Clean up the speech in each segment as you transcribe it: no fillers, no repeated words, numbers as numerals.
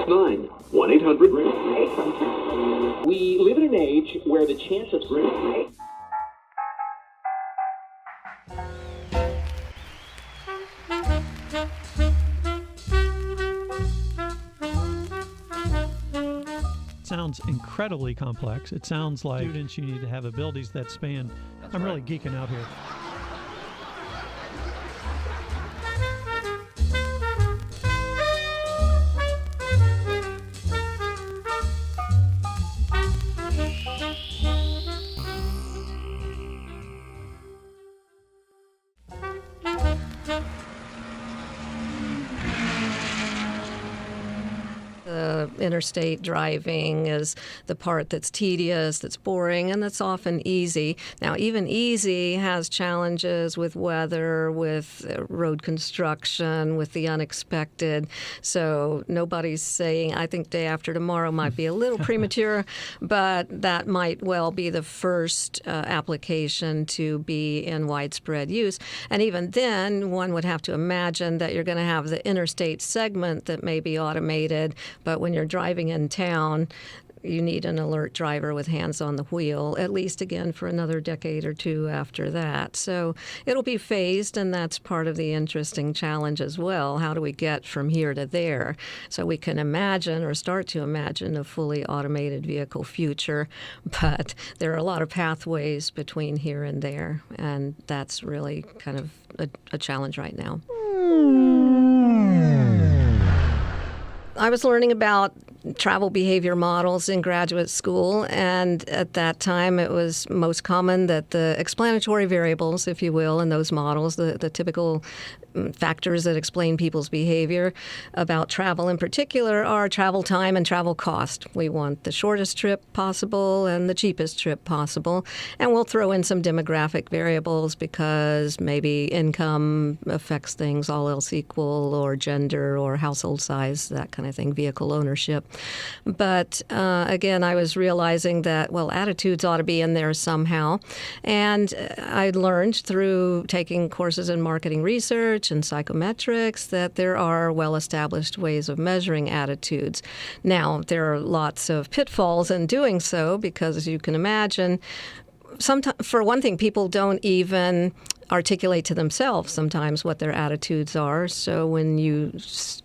Press 9. 1-800. We live in an age where the chance of... Sounds incredibly complex. It sounds like students, you need to have abilities that span. I'm really geeking out here. Interstate driving is the part that's tedious, that's boring, and that's often easy. Now, even easy has challenges with weather, with road construction, with the unexpected. So nobody's saying, I think day after tomorrow might be a little premature, but that might well be the first application to be in widespread use. And even then, one would have to imagine that you're going to have the interstate segment that may be automated, but when you're driving in town, you need an alert driver with hands on the wheel, at least again for another decade or two after that. So it'll be phased, and that's part of the interesting challenge as well. How do we get from here to there? So we can imagine or start to imagine a fully automated vehicle future, but there are a lot of pathways between here and there, and that's really kind of a challenge right now. I was learning about travel behavior models in graduate school, and at that time it was most common that the explanatory variables, if you will, in those models, the typical factors that explain people's behavior about travel in particular are travel time and travel cost. We want the shortest trip possible and the cheapest trip possible, and we'll throw in some demographic variables because maybe income affects things, all else equal, or gender or household size, that kind of thing, vehicle ownership. But again, I was realizing that, well, attitudes ought to be in there somehow. And I learned through taking courses in marketing research and psychometrics that there are well-established ways of measuring attitudes. Now, there are lots of pitfalls in doing so because, as you can imagine, sometimes, for one thing, people don't even articulate to themselves sometimes what their attitudes are. So when you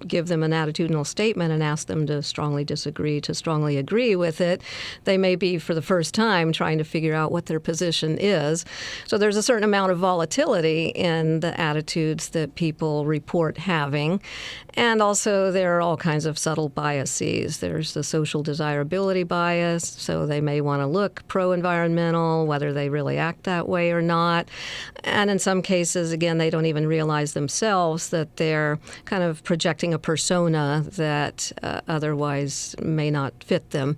give them an attitudinal statement and ask them to strongly disagree, to strongly agree with it, they may be for the first time trying to figure out what their position is. So there's a certain amount of volatility in the attitudes that people report having. And also there are all kinds of subtle biases. There's the social desirability bias, so they may want to look pro-environmental, whether they really act that way or not. And in some cases, again, they don't even realize themselves that they're kind of projecting a persona that otherwise may not fit them.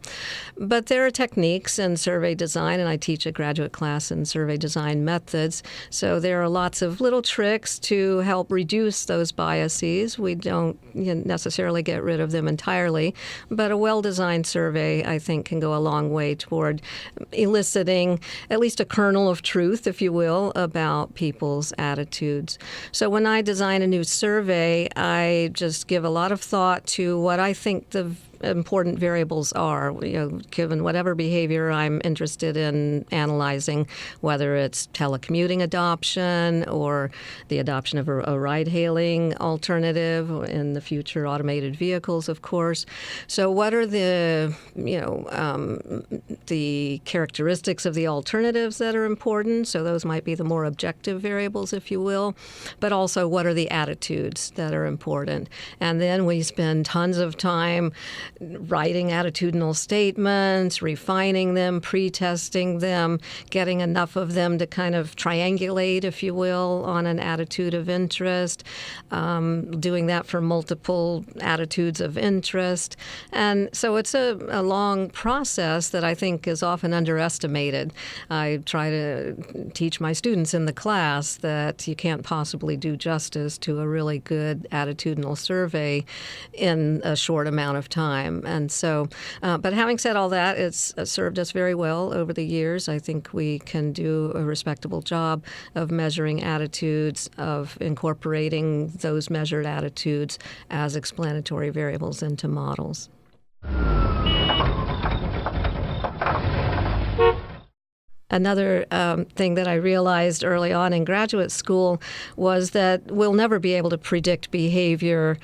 But there are techniques in survey design, and I teach a graduate class in survey design methods. So there are lots of little tricks to help reduce those biases. We don't necessarily get rid of them entirely, but a well-designed survey, I think, can go a long way toward eliciting at least a kernel of truth, if you will, about people's attitudes. So when I design a new survey, I just give a lot of thought to what I think the important variables are, given whatever behavior I'm interested in analyzing, whether it's telecommuting adoption or the adoption of a ride-hailing alternative, in the future automated vehicles, of course. So what are the characteristics of the alternatives that are important? So those might be the more objective variables, if you will. But also, what are the attitudes that are important? And then we spend tons of time writing attitudinal statements, refining them, pre-testing them, getting enough of them to kind of triangulate, if you will, on an attitude of interest, doing that for multiple attitudes of interest. And so it's a long process that I think is often underestimated. I try to teach my students in the class that you can't possibly do justice to a really good attitudinal survey in a short amount of time. time. And so, but having said all that, it's served us very well over the years. I think we can do a respectable job of measuring attitudes, of incorporating those measured attitudes as explanatory variables into models. Another thing that I realized early on in graduate school was that we'll never be able to predict behavior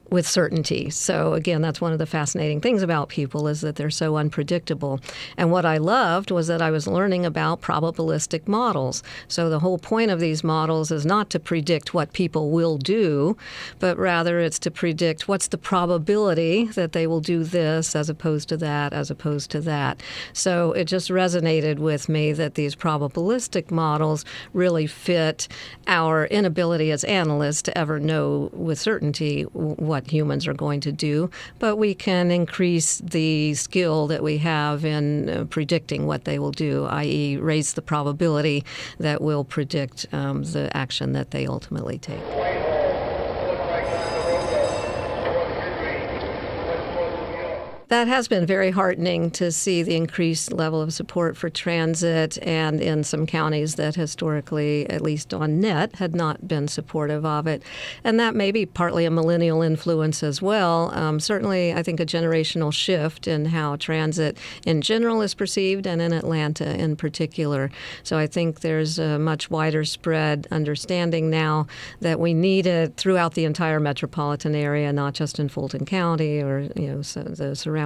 with certainty. So again, that's one of the fascinating things about people, is that they're so unpredictable. And what I loved was that I was learning about probabilistic models. So the whole point of these models is not to predict what people will do, but rather it's to predict what's the probability that they will do this as opposed to that, as opposed to that. So it just resonated with me that these probabilistic models really fit our inability as analysts to ever know with certainty what humans are going to do, but we can increase the skill that we have in predicting what they will do, i.e. raise the probability that we'll predict the action that they ultimately take. That has been very heartening to see the increased level of support for transit, and in some counties that historically, at least on net, had not been supportive of it. And that may be partly a millennial influence as well. Certainly, I think a generational shift in how transit in general is perceived, and in Atlanta in particular. So I think there's a much wider spread understanding now that we need it throughout the entire metropolitan area, not just in Fulton County or the surrounding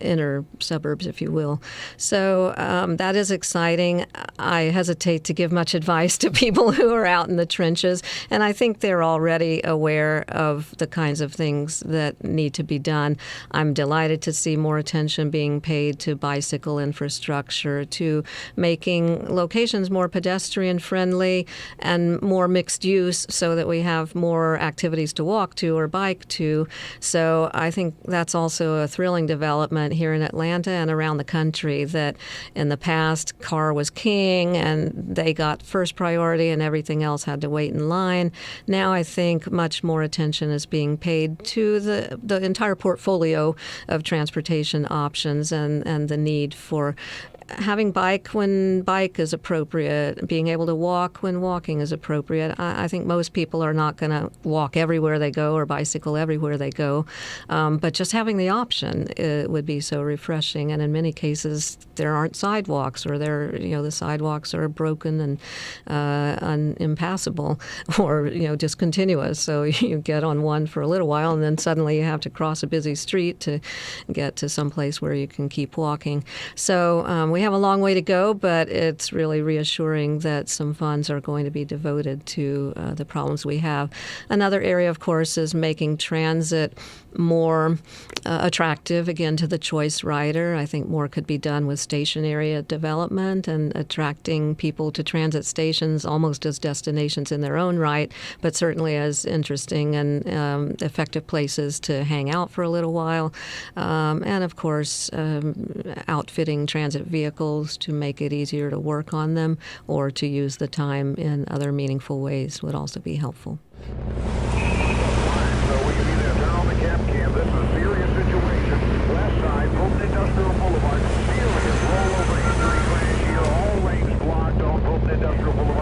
inner suburbs, if you will. So that is exciting. I hesitate to give much advice to people who are out in the trenches, and I think they're already aware of the kinds of things that need to be done. I'm delighted to see more attention being paid to bicycle infrastructure, to making locations more pedestrian friendly and more mixed use so that we have more activities to walk to or bike to. So I think that's also a thrilling development here in Atlanta and around the country, that in the past, car was king and they got first priority and everything else had to wait in line. Now I think much more attention is being paid to the entire portfolio of transportation options and the need for having bike when bike is appropriate, being able to walk when walking is appropriate. I think most people are not going to walk everywhere they go or bicycle everywhere they go, but just having the option would be so refreshing. And in many cases, there aren't sidewalks, or the sidewalks are broken and impassable, or discontinuous. So you get on one for a little while, and then suddenly you have to cross a busy street to get to some place where you can keep walking. So we have a long way to go, but it's really reassuring that some funds are going to be devoted to the problems we have. Another area, of course, is making transit more attractive, again, to the choice rider. I think more could be done with station area development and attracting people to transit stations almost as destinations in their own right, but certainly as interesting and effective places to hang out for a little while. And, of course, outfitting transit vehicles to make it easier to work on them or to use the time in other meaningful ways would also be helpful. This is a serious situation. West side, Fulton Industrial Boulevard. Serious rollover injury crash here. All lanes blocked on Fulton Industrial Boulevard.